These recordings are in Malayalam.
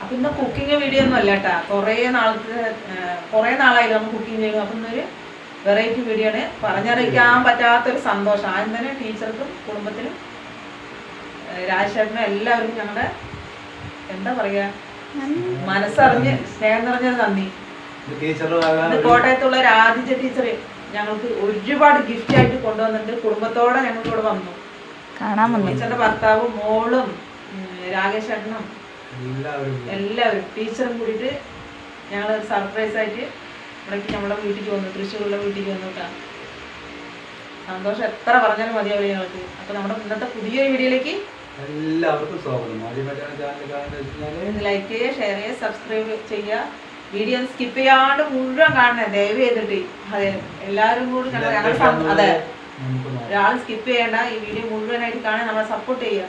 അപ്പൊ ഇന്ന് കുക്കിംഗ് വീഡിയോ ഒന്നും അല്ല കേട്ടാ. കുറേ നാളായില്ല നമ്മൾ കുക്കിംഗ് ചെയ്യുന്നു. അപ്പൊ ഇന്നൊരു വെറൈറ്റി വീഡിയോ ആണ്. പറഞ്ഞറിയിക്കാൻ പറ്റാത്തൊരു സന്തോഷം. ആദ്യം തന്നെ ടീച്ചർക്കും കുടുംബത്തിനും രാജേട്ടനും എല്ലാവർക്കും ഞങ്ങളുടെ എന്താ പറയാ മനസ്സറിഞ്ഞ് സ്നേഹം നിറഞ്ഞത് നന്ദി. കോട്ടയത്തുള്ള രാധിജ ടീച്ചർ ഞങ്ങൾക്ക് ഒരുപാട് ഗിഫ്റ്റ് ആയിട്ട് കൊണ്ടുവന്നിട്ട് കുടുംബത്തോടെ ഞങ്ങൾക്ക് ഇവിടെ വന്നു കാണാൻ വന്നു. ടീച്ചറിന്റെ ഭർത്താവും മോളും രാകേഷ് ചേട്ടനും എല്ലാവരും ടീച്ചറും കൂടിയിട്ട് ഞങ്ങൾ സർപ്രൈസ് ആയിട്ട് ഇവിടേക്ക് നമ്മളെ വീട്ടിലേക്ക് വന്നു, തൃശ്ശൂരുള്ള വീട്ടിലേക്ക് വന്നു കേട്ടാ. സന്തോഷം എത്ര പറഞ്ഞാലും മതിയാവില്ല ഞങ്ങൾക്ക്. അപ്പൊ നമ്മുടെ ഇന്നത്തെ പുതിയൊരു വീഡിയോയിലേക്ക് എല്ലാവർക്കും സ്വാഗതം. ലൈക്ക് ചെയ്യുക, ഷെയർ ചെയ്യുക, സബ്സ്ക്രൈബ് ചെയ്യുക. വീഡിയോ സ്കിപ്പ് ചെയ്യാണ്ട് മുഴുവൻ കാണണേ ദയവ് ചെയ്തിട്ട്. അതെ, എല്ലാവരും കൂടി അതെ, ഒരാൾ സ്കിപ്പ് ചെയ്യേണ്ട. ഈ വീഡിയോ മുഴുവനായിട്ട് കാണാൻ നമ്മളെ സപ്പോർട്ട് ചെയ്യുക.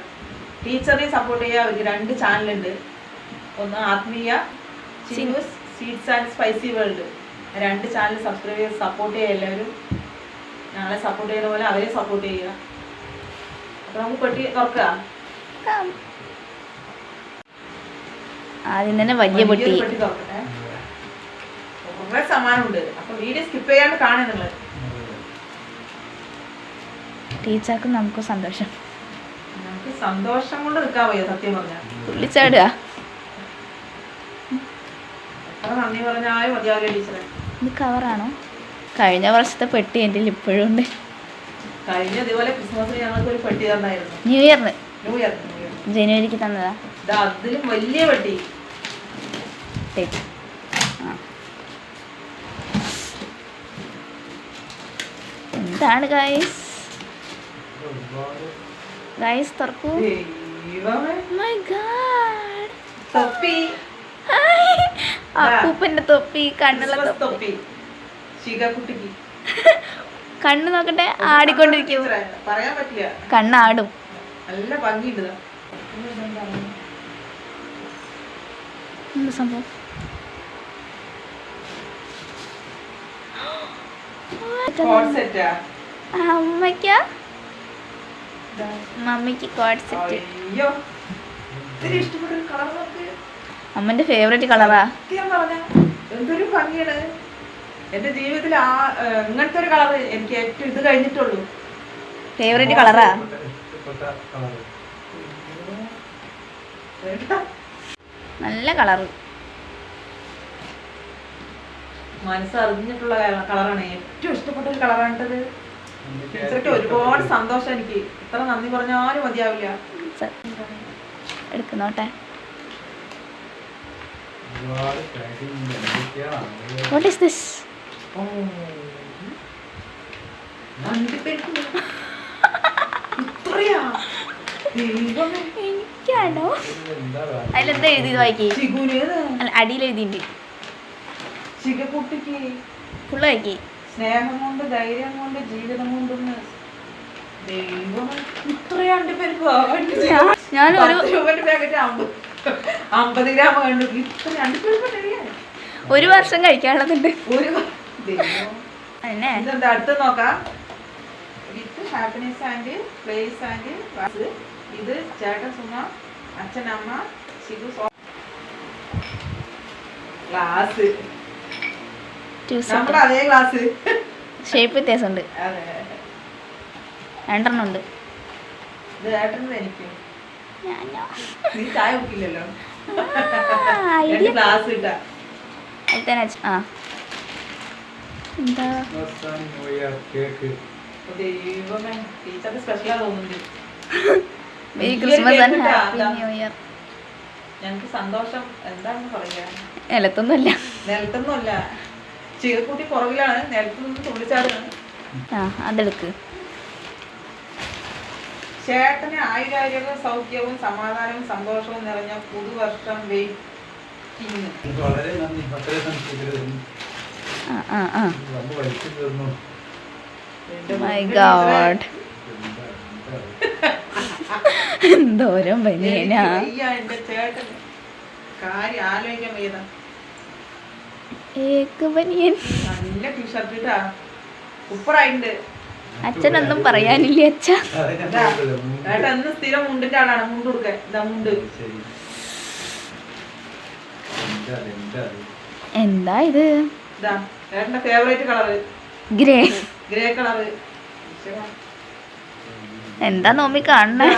ടീച്ചറിനെ സപ്പോർട്ട് ചെയ്യുക. അവർക്ക് 2 ചാനലുണ്ട്. ഒന്ന് ആത്മീയ Chinnoos sweets and spicy world. 2 channel subscribe ചെയ്ത് സപ്പോർട്ട് ചെയ്യുക. എല്ലാവരും ഞങ്ങളെ സപ്പോർട്ട് ചെയ്യുന്ന പോലെ അവരെ സപ്പോർട്ട് ചെയ്യുക. അപ്പൊ നമുക്ക് പെട്ടി തുറക്കുക. ആദ്യം തന്നെ വലിയ പെട്ടി തുറക്കട്ടെ. കുറെ സമ്മാനമുണ്ട്. അപ്പൊ വീഡിയോ സ്കിപ്പ് ചെയ്യാണ്ട് കാണുക നിങ്ങള്. ടീച്ചർക്കും നമുക്കും സന്തോഷം. നമുക്ക് സന്തോഷം കൊണ്ട് നിൽക്കാൻ വയ്യ സത്യം പറഞ്ഞാൽ. തുള്ളിച്ചാടുക. എത്ര നന്ദി പറഞ്ഞാലും മതിയാവില്ല ടീച്ചറെ. ഇത് കവറാണോ? കഴിഞ്ഞ വർഷത്തെ പെട്ടി എൻ്റെ ഇപ്പോഴും ഉണ്ട്. കഴിഞ്ഞ ഇതുപോലെ ക്രിസ്മസിന് ഞങ്ങൾക്ക് ഒരു പെട്ടി തന്നായിരുന്നു. ന്യൂ ഇയറിന് ന്യൂ ജനുവരിക്ക് തന്നതാ. ഇതാ അതിലും വലിയ പെട്ടി. എന്താണ് ഗൈസ്? ഗൈസ് തുറക്കൂ. മൈ ഗാഡ്, തൊപ്പി. അപ്പൂപ്പന്റെ തൊപ്പി, കണ്ണുള്ള തൊപ്പി ശിഖക്കുട്ടിക്ക്. കണ്ണ് നോക്കട്ടെ, ആടിക്കൊണ്ടിരിക്കും. പറയാൻ പറ്റില്ല, കണ്ണാടും. നല്ല ഭംഗിയുണ്ട്. എന്ത് സംഭവം? അമ്മയ്ക്കാ? മമ്മിക്ക് കോഡ് സെറ്റ്. അമ്മന്റെ ഫേവറേറ്റ് കളറാ. എന്തൊരു ഭംഗിയാണ്. എന്റെ ജീവിതത്തിൽ ഇങ്ങനത്തെ ഒരു കളർ എനിക്ക് ഏറ്റവും ഇത് കഴിഞ്ഞിട്ടുള്ളൂ. ഫേവറേറ്റ് കളറാ. നല്ല കളറ്. മനസ്സറിഞ്ഞിട്ടുള്ള കളറാണ്. ഏറ്റവും ഇഷ്ടപ്പെട്ട ഒരു കളറാണിട്ടത്. ടീച്ചർക്ക് ഒരുപാട് സന്തോഷം. എനിക്ക് ഇത്ര നന്ദി പറഞ്ഞാലും മതിയാവില്ല. എടുക്കുന്നോട്ടെ. What is this? എനിക്കാണോ? അതിലെന്താ എഴുതി വായിക്കേ? അടിയിൽ എഴുതിണ്ട്. ശിഖക്കുട്ടിക്ക് ഫുള്ള് വായിക്കേ. സ്നേഹം കൊണ്ട്, ധൈര്യം കൊണ്ട്, ജീവിതം കൊണ്ടൊന്ന്. ഇത്രയാണ്ട് ഞാൻ ഒരു രൂപന്റെ പാക്കറ്റ് 50 ഗ്രാം വേണ്ടു. ഇത്ര 2 രൂപ. ഒരു വർഷം കഴിക്കാനുള്ളതുണ്ട്. ഇതെന്താ അടുത്ത് നോക്കാം. With happiness and place and was. ഇത് ചേട്ടൻ സുമ, അച്ഛൻ അമ്മ, ശിഖു. ക്ലാസ് നമ്മുടെ അതേ ക്ലാസ്. ഷേപ്പ് വ്യത്യാസമുണ്ട്. 2 ഉണ്ട്. ഇത് ഏട്ടനും എനിക്കും. നീ ചായ കുടിക്കില്ലല്ലോ. ക്ലാസ് കിട്ടാ. എന്താ ദൈവമേ, ടീച്ചർക്ക് സ്പെഷ്യലാ തോന്നുന്നുണ്ട്. Merry Christmas and happy new year. ഞങ്ങൾക്ക് സന്തോഷം എന്താണെന്ന് പറയാ. നിലത്തൊന്നുമല്ല, നിലത്തൊന്നുമല്ല. ചീറക്കൂട്ടി പുറകിലാണ്, നിലത്ത് നിന്ന് തുള്ളിച്ചാടാണ്. അതെടുക്ക്. ചേട്ടന് ആയുരാരോഗ്യവും സൗഖ്യവും സമാധാനവും സന്തോഷവും നിറഞ്ഞ പുതുവർഷം വെയിറ്റിംഗ്. വളരെ നന്ദി. മൈ ഗോഡ്, എന്തോരം ബനിയനാ. എന്റെ ചേട്ടൻ കാര്യം ആലോചിക്കാൻ വയ്യതാ. ബനിയൻ നല്ല ടീഷർട്ട് ഇട്ടാ, സൂപ്പറായിട്ടുണ്ട്. അച്ഛനൊന്നും പറയാനില്ല. അച്ഛ ഏട്ടാ ഇന്ന് സ്ഥിരം മുണ്ടിന്റെ ആളാണ്. മുണ്ട് കൊടുക്കാൻ. ഇതാ മുണ്ട്. എന്താ ഇത്? ഇതാ ഏട്ടന്റെ favourite colour grey. Grey colour. എന്താ നോമി കാണണേ?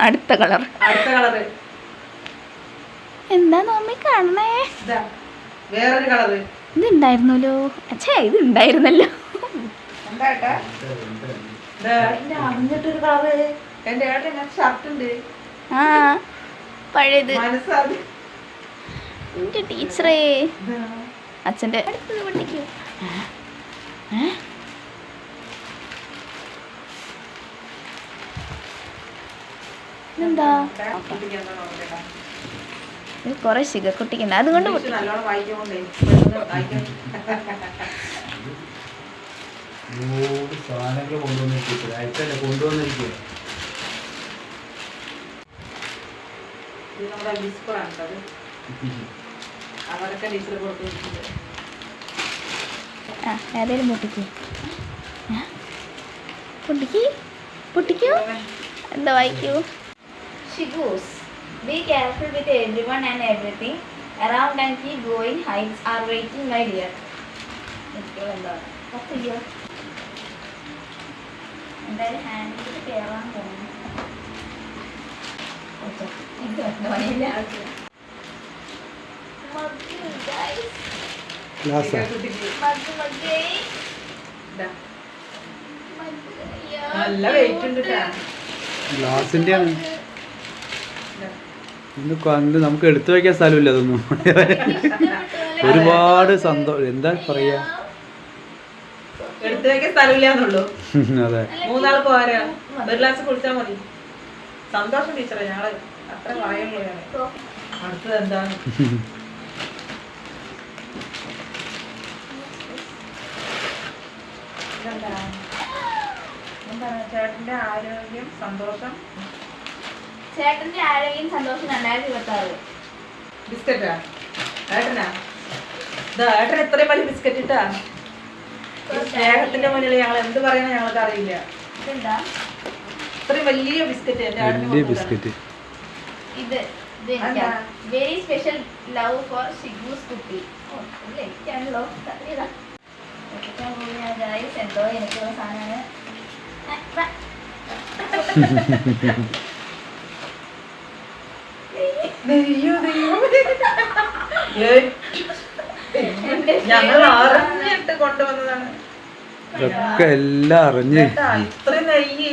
അടുത്ത കളർ. അടുത്ത കളറ് എന്താ നോമി കാണണേ? ഇതാ വേറൊരു കളറ്. ഇത് ഉണ്ടായിരുന്നല്ലോ. അച്ഛാ ഇത് ഉണ്ടായിരുന്നല്ലോ. എന്താ ഏട്ടാ? എന്റെ അറിഞ്ഞിട്ടൊരു കളറ്. എന്റെ ഏട്ടൻ ഷർട്ട് ഉണ്ട്. ആ പഴയത്. മനസ്സാണ്. എന്റെ ടീച്ചറേ. അച്ഛൻ്റെ അടുത്തത് പഠിക്കൂ. ഇതെന്താ? ഇത് കുറെ ശിഖക്കുട്ടിക്കുണ്ട്. അതുകൊണ്ട് നല്ലോണം വായിക്കോണ്ടേ സാധനങ്ങൾ കൊണ്ടുവന്നിരിക്കുക അയച്ചല്ലേ കൊണ്ടുവന്നിരിക്കുക. ഇത് നമ്മുടെ ഡിസ്കോളാണ് അത്. അവരൊക്കെ ടീച്ചർ കൊടുത്തിട്ടുണ്ട്. ആ ഏതായാലും പൊട്ടിക്കൂ. പൊട്ടിക്ക് പൊട്ടിക്കൂ. എന്താ വായിക്കൂ? ഷിഗൂസ് be careful with everyone and everything around and keep going. Heights are waiting, my dear. എന്താ പറ്റില്ല. എന്തായാലും ഹാൻഡിൽ കയറാൻ പോകുന്നു. നല്ല വെയിറ്റ് ഉണ്ട്. ഗ്ലാസിന്റെ നമുക്ക് എടുത്തു വയ്ക്കാൻ സ്ഥലമില്ല അതൊന്നും. ഒരുപാട് സന്തോഷം. എന്താ പറയാ, എടുത്തു വയ്ക്കാൻ സ്ഥലമില്ലാന്നുള്ളൂ. അതെ, 3 ആൾ പോരാ. ഒരു ഗ്ലാസ് കുടിച്ചാൽ മതി. സന്തോഷം ടീച്ചറെ, ഞങ്ങള് അത്ര പറയുള്ളൂ. അടുത്തത് എന്താണ്? ചേട്ടന്റെ ആരോഗ്യം സന്തോഷം. ചേട്ടന്റെ ആരോഗ്യം സന്തോഷം 2026. ബിസ്ക്കറ്റാ ഏട്ടനാ? ഇതാ ഏട്ടൻ എത്രയും വലിയ ബിസ്ക്കറ്റ് ഇട്ടാ. സ്നേഹത്തിന്റെ മുന്നിൽ ഞങ്ങൾ എന്ത് പറയണ ഞങ്ങൾക്ക് അറിയില്ല. ഇതെന്താ? ഇത്രയും വലിയ ബിസ്ക്കറ്റ് എന്റെ വലിയ ബിസ്ക്കറ്റ്. ഇത് വെരി സ്പെഷ്യൽ ലവ് ഫോർ ഷിഗൂസ് കുട്ടി. എനിക്കാണല്ലോ എന്തോ എനിക്കുള്ള സാധനമാണ്. ഞങ്ങൾ അറിഞ്ഞിട്ട് കൊണ്ടുവന്നതാണ്. ഇതൊക്കെ എല്ലാം അറിഞ്ഞ്. ഇത്രയും നെയ്യ്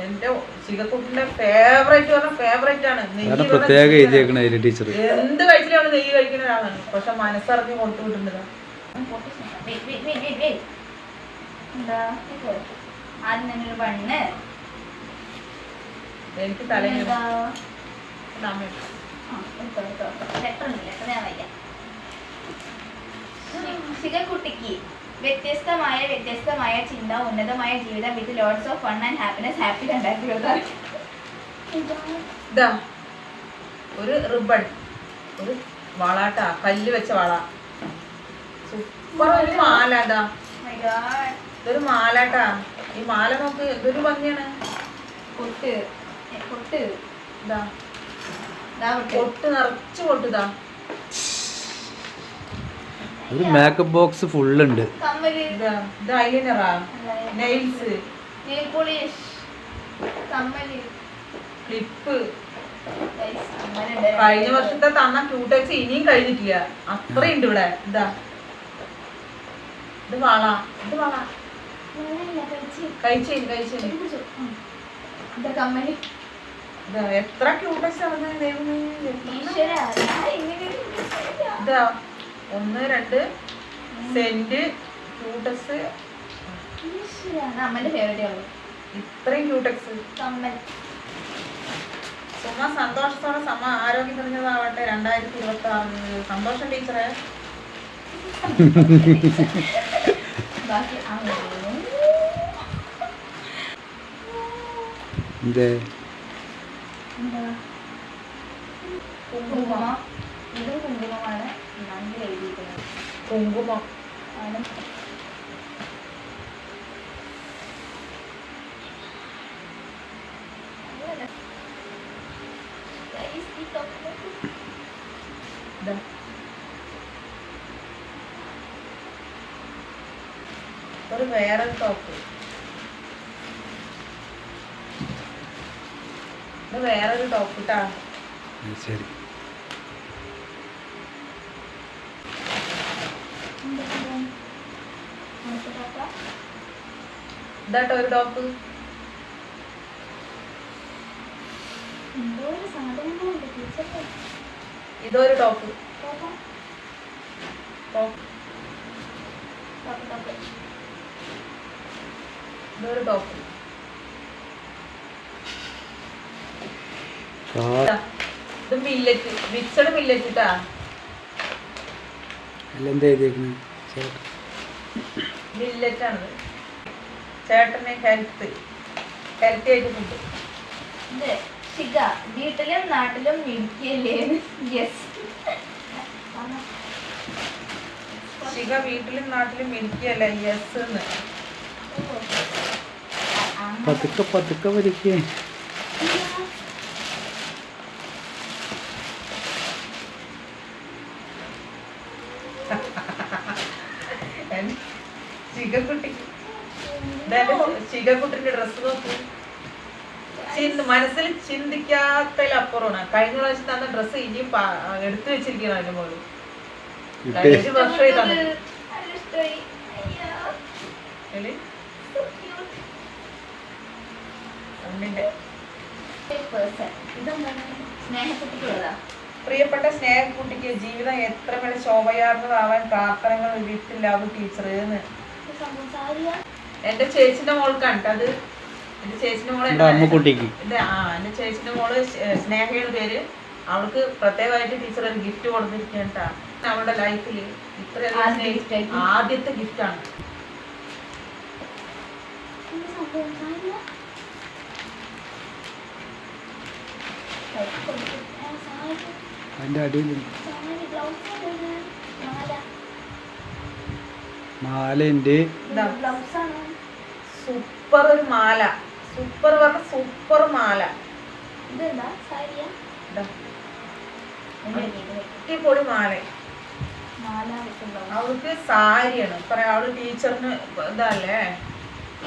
എന്റെ ശിഖക്കുട്ടിന്റെ ഫേവറേറ്റ് പറഞ്ഞ ഫേവറേറ്റ് ആണ്. പ്രത്യേകം എഴുതിയേക്കണ ടീച്ചർ. എന്ത് കഴിച്ചാലും അവള് നെയ്യ് കഴിക്കുന്ന ഒരാളാണ്. പക്ഷെ മനസ്സറിഞ്ഞ് കൊടുത്തു വിട്ടിട്ടുണ്ട്. എനിക്ക് തലയിൽ ശിഖക്കുട്ടിക്ക് വ്യത്യസ്തമായ ചിന്ത, ഉന്നതമായ ജീവിതം with lots of fun and happiness. Happy 2026. ഇതാ ഒരു റിബൺ, ഒരു വളാട്ടാ, കല്ല് വെച്ച വള. സൂപ്പർ ഒരു മാല. ഇതാ ഇതൊരു മാലാട്ടാ. ഈ മാല നോക്ക്, ഇതൊരു ഭംഗിയാണ്. പൊട്ട് പൊട്ട് ഇതാ പൊട്ട് നിറച്ച് പൊട്ടുതാ. ഒരു മേക്കപ്പ് ബോക്സ് ഫുള്ള് ഉണ്ട്. ഇത് ഐലൈനറാ, നെയിൽസ്, ക്ലിപ്പ്. കഴിഞ്ഞ വർഷത്തെ തന്ന ക്യൂടെക്സ് ഇനിയും കഴിഞ്ഞിട്ടില്ല, അത്രയുണ്ട് ഇവിടെ. ഇതാ ഇത് വള, ഇത് വള കഴിച്ചേ. ഇതാ എത്ര ക്യൂടെക്സ് ആണ്. ഇതാ 1 2 സെന്റ് ക്യൂടെക്സ്. ഇത്രയും ക്യൂടെക്സ്. സുമ സന്തോഷത്തോടെ സമ ആരോഗ്യം നിറഞ്ഞതാവട്ടെ 2026. സന്തോഷം ടീച്ചറെ. കുങ്കുമം. ഇതും കുങ്കുമമാണ്. നല്ല എഴുതിയിരിക്കുന്നത് കുങ്കുമം. ഒരു വേറൊരു ടോപ്പ്. ഇത് വേറൊരു ടോപ്പ് ഇട്ടാ. ശരി. ഇതാട്ടോ ഒരു ടോപ്പ്. ഇതൊരു ടോപ്പ്. ഇതൊരു ടോപ്പ്. ഇത് മില്ലറ്റ്, മിക്സഡ് മില്ലറ്റ് ഇട്ടാ. എന്താ എഴുതിയേക്കുന്നത്? മില്ലറ്റ് ആണ്. ചേട്ടന് ഹെൽത്തി ആയിട്ട് ഫുഡ്. ശിഖ വീട്ടിലും നാട്ടിലും മിടുക്കിയല്ലേ? യെസ്. ശിഖ വീട്ടിലും നാട്ടിലും മിടുക്കിയല്ല. യെസ് എന്ന്. പതുക്കെ പതുക്കെ വരിക്കേ. ശിഖക്കുട്ടിന്റെ ഡ്രസ് നോക്കൂ. മനസ്സിൽ ചിന്തിക്കാത്തതിലപ്പുറമാണ്. കഴിഞ്ഞ പ്രാവശ്യം തന്ന ഡ്രസ്സ് ഇനിയും എടുത്തു വെച്ചിരിക്കണം. അതിന്റെ മോള് 5 വർഷമായി തന്നെ. പ്രിയപ്പെട്ട സ്നേഹക്കുട്ടിക്ക് ജീവിതം എത്ര മേലെ ശോഭയാർന്നതാവാൻ പ്രാർത്ഥനകൾ വീട്ടിലാവും ടീച്ചർ എന്ന്. എന്റെ ചേച്ചിന്റെ മോൾക്കാണ് അത്. എന്റെ ചേച്ചിന്റെ മോള് എന്റെ ചേച്ചിന്റെ മോള് സ്നേഹയുടെ പേര്. അവൾക്ക് പ്രത്യേകമായിട്ട് ടീച്ചർ ഒരു ഗിഫ്റ്റ് കൊടുത്തിരിക്കട്ടാ. അവളുടെ ലൈഫില് ഇത്രയധികം ആദ്യത്തെ ഗിഫ്റ്റ് ആണ്. മാലന്റെ സൂപ്പർ ഒരു മാല. സൂപ്പർ പറഞ്ഞ സൂപ്പർ മാല. അടിപൊളി മാല. അവൾക്ക് സാരിയാണ്. പറയാ അവള് ടീച്ചറിന് ഇതല്ലേ.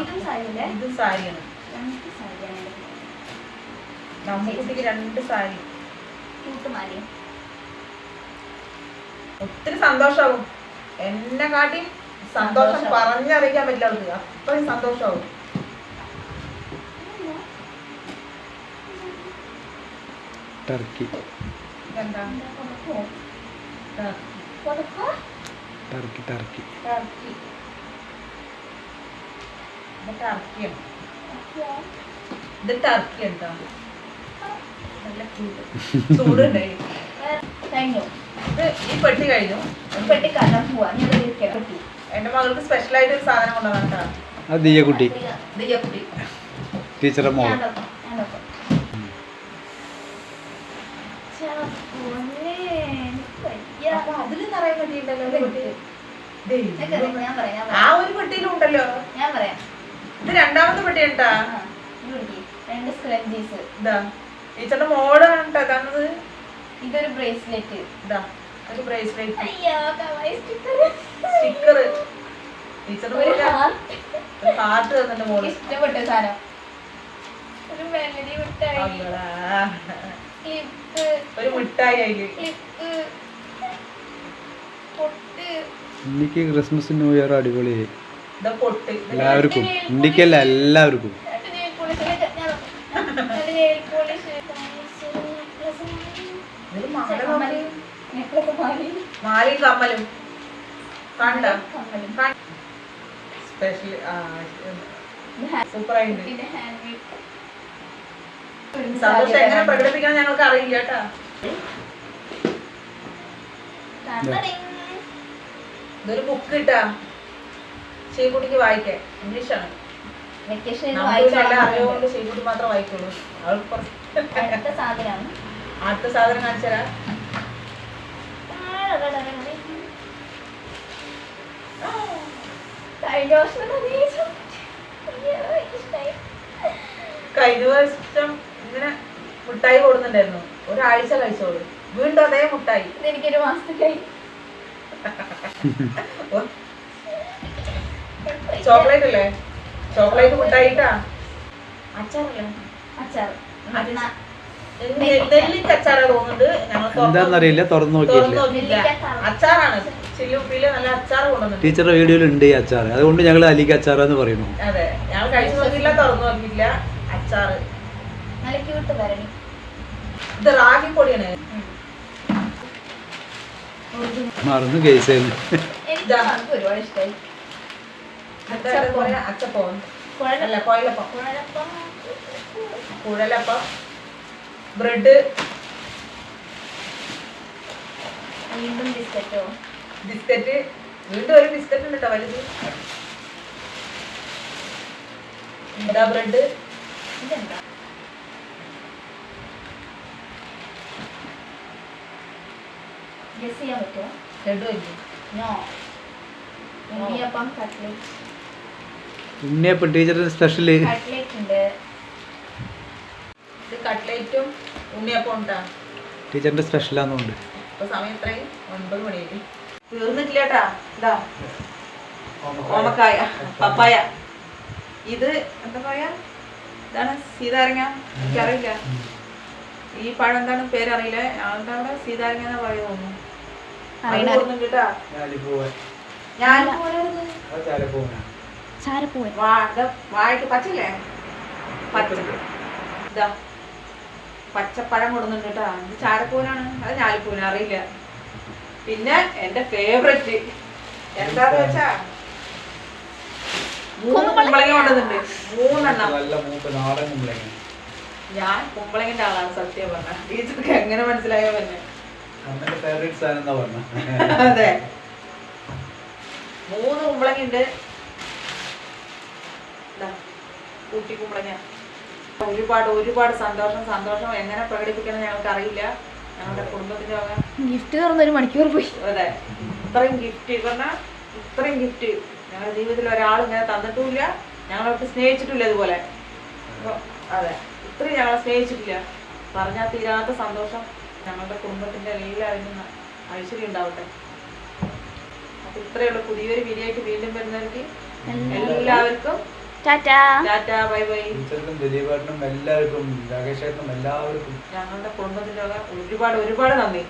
ഇത് സാരിയാണ്. നമ്മക്കുട്ടിക്ക് 2 സാരി. ഒത്തിരി സന്തോഷാവും. എന്നെ കാട്ടി സന്തോഷം പറഞ്ഞറിയിക്കാൻ പറ്റില്ല അവൾക്ക്. അത്രയും സന്തോഷാവും. ടർക്കി. എന്താ ടർക്കി ടർക്കി ടർക്കി. ഇത് ടർക്കിയാണ്. ഇത് ടർക്കി ഉണ്ടോ? നല്ല ചൂടുണ്ടായി. ഇത് ഈ പെട്ടി കഴിഞ്ഞു. എന്റെ മകൾക്ക് സ്പെഷ്യൽ ആയിട്ട് ഒരു സാധനം കൊണ്ടുവന്നിട്ടാണ്. അത് ദിയക്കുട്ടി. ദിയക്കുട്ടി ടീച്ചറെ മോള്. അതില് നിറയെ പെട്ടിയുണ്ടല്ലോ. ആ ഒരു പെട്ടിയിലും ഉണ്ടല്ലോ. ഞാൻ പറയാം. ഇത് 2ാമത്തെ പെട്ടി ഉണ്ടാ. 2 സ്ക്രഞ്ചീസ്. ഇതാ ടീച്ചറിന്റെ മോളാണ് കേട്ടോ തന്നത്. ഇതൊരു ബ്രേസ്ലെറ്റ്. ഇതാ ഒരു ബ്രേസ്ലെറ്റ്. സ്റ്റിക്കർ. ടീച്ചറിന്റെ ഹാർട്ട് തന്നിട്ട് മോള്. ഇഷ്ടപ്പെട്ട സാധനം. ഒരു മെലഡി മിഠായി. ഒരു മിഠായി അതില്. എനിക്ക് ക്രിസ്മസ് ന്യൂ ഇയർ അടിപൊളിയായി. ഇതാ പൊട്ട്. എല്ലാവർക്കും ഇന്ത്യക്കല്ല എല്ലാവർക്കും. മാലയും കമ്മലും കണ്ട സ്പെഷ്യൽ സൂപ്പർ ആയിട്ട്. സന്തോഷം എങ്ങനെ പ്രകടിപ്പിക്കണം ഞങ്ങൾക്ക് അറിയില്ല കേട്ടാ. ഇതൊരു ബുക്ക് കിട്ടാ ശ്രീകുട്ടിക്ക് വായിക്കാൻ. ഇംഗ്ലീഷാണ്. എല്ലാം അറിയുകൊണ്ട് ശ്രീകുട്ടി മാത്രം വായിക്കുള്ളൂ. അടുത്ത സാധനം കാണിച്ചു തരാം. കഴിഞ്ഞ വർഷം ഇങ്ങനെ മുട്ടായി കൊടുക്കുന്നുണ്ടായിരുന്നു. ഒരാഴ്ച കഴിച്ചോളൂ. വീണ്ടും അതേ മുട്ടായി. എനിക്കൊരു മാസത്തേക്കായി. ചോക്ലേറ്റ് അല്ലേ? ചോക്ലേറ്റ് മുട്ടായിട്ടാ. അച്ചാറല്ലേ? അച്ചാർ. നെല്ലിക്ക അച്ചാറാ തോന്നുന്നുണ്ട്. ഞങ്ങൾ എന്താന്നറിയില്ല, തുറന്നു നോക്കിയില്ല. അച്ചാറാണ്. ചില്ലുപ്പിയില് നല്ല അച്ചാർ കൊണ്ടുവന്നിട്ടുണ്ട്. ടീച്ചറുടെ വീഡിയോയിൽ ഉണ്ട് ഈ അച്ചാർ, അതുകൊണ്ട് ഞങ്ങൾ അലിക്ക അച്ചാറാന്ന് പറയുന്നു. അതെ, ഞങ്ങൾ കഴിച്ചു നോക്കിയില്ല, തുറന്നു നോക്കിയില്ല. അച്ചാറ് നല്ല ക്യൂട്ട് വരണി. ഇത് റാഗി പൊടിയാണ്. മറന്നു കേസായിരുന്നു. എനിക്ക് ഒരുപാട് ഇഷ്ടമായി. അച്ചപ്പം അല്ല, കുഴലപ്പം. കുഴലപ്പം, കുഴലപ്പം, ബ്രെഡ്, വീണ്ടും ബിസ്ക്കറ്റോ? ബിസ്ക്കറ്റ്. വീണ്ടും ഒരു ബിസ്ക്കറ്റ് ഉണ്ട് കേട്ടോ, വലുത്. എന്താ ബ്രെഡ്? ഇതെന്താ? ഗസ് ചെയ്യാൻ പറ്റുമോ? ലഡു ഇല്ലേ? നോ. ഉണ്ണിയപ്പം, കട്ട്ലേറ്റ്. ഉണ്ണിയപ്പം ടീച്ചറിന്റെ സ്പെഷ്യല്. കട്ട്ലേറ്റ് ഉണ്ട്. ഇത് കട്ട്ലേറ്റും ഉണ്ണിയപ്പം ഉണ്ടാ. ടീച്ചറിന്റെ സ്പെഷ്യലാന്നുണ്ട്. ഇപ്പൊ സമയം എത്രയും 9 മണിയായി. തീർന്നിട്ടില്ല കേട്ടാ. ഇതാ ഓമക്കായ, പപ്പായ. ഇത് എന്താ പറയാ, ഇതാണ് സീതാരങ്ങ. എനിക്കറിയില്ല ഈ പഴം എന്താണ് പേരറിയില്ല. ഞങ്ങളുടെ അവിടെ സീതാരങ്ങ എന്നാ പറയുക തോന്നുന്നു. കേട്ടാ ഞാൻ വാഴക്ക് പച്ചല്ലേ, പച്ച. ഇതാ പച്ചപ്പഴം കൊടുക്കുന്നുണ്ട് കേട്ടാ. ഇത് ചാരപ്പൂനാണ്, അത് ഞാലിപ്പൂന അറിയില്ല. പിന്നെ എന്റെ ഫേവറേറ്റ് എന്താന്ന് വെച്ചാ കുമ്പളങ്ങ കൊണ്ടുവന്നിട്ടുണ്ട്, 3 എണ്ണം. ഞാൻ കുമ്പളങ്ങിന്റെ ആളാണ് സത്യം പറഞ്ഞ. ടീച്ചർക്ക് എങ്ങനെ മനസ്സിലായോ തന്നെ? അതെ, 3 കുമ്പളങ്ങ ഉണ്ട്. കൂട്ടി കുമ്പളങ്ങ. ഒരുപാട് സന്തോഷം എങ്ങനെ പ്രകടിപ്പിക്കണം ഞങ്ങൾക്ക് അറിയില്ല. ഞങ്ങളുടെ കുടുംബത്തിന്റെ വക ഗിഫ്റ്റ് തുറന്ന് 1 മണിക്കൂർ പോയി. അതെ, ഇത്രയും ഗിഫ്റ്റ് പറഞ്ഞാൽ ഇത്രയും ഗിഫ്റ്റ് ഞങ്ങളുടെ ജീവിതത്തിൽ ഒരാൾ ഇങ്ങനെ തന്നിട്ടുമില്ല, ഞങ്ങളൊക്കെ സ്നേഹിച്ചിട്ടില്ല ഇതുപോലെ. അതെ, ഇത്രയും ഞങ്ങളെ സ്നേഹിച്ചിട്ടില്ല. പറഞ്ഞാൽ തീരാത്ത സന്തോഷം. ഞങ്ങളുടെ കുടുംബത്തിന്റെ എല്ലാവരും ഐശ്വര്യം ഉണ്ടാവട്ടെ. അപ്പൊ ഇത്രയുള്ള പുതിയൊരു വീഡിയോ ആയിട്ട് വീണ്ടും വരുന്നവർക്ക് എല്ലാവർക്കും ടാറ്റാ, ബൈ ബൈ. ദിലീപേട്ടനും എല്ലാവർക്കും, രാകേഷേട്ടനും എല്ലാവർക്കും ഞങ്ങളുടെ കുടുംബത്തിന്റെ ഒരുപാട് നന്ദി.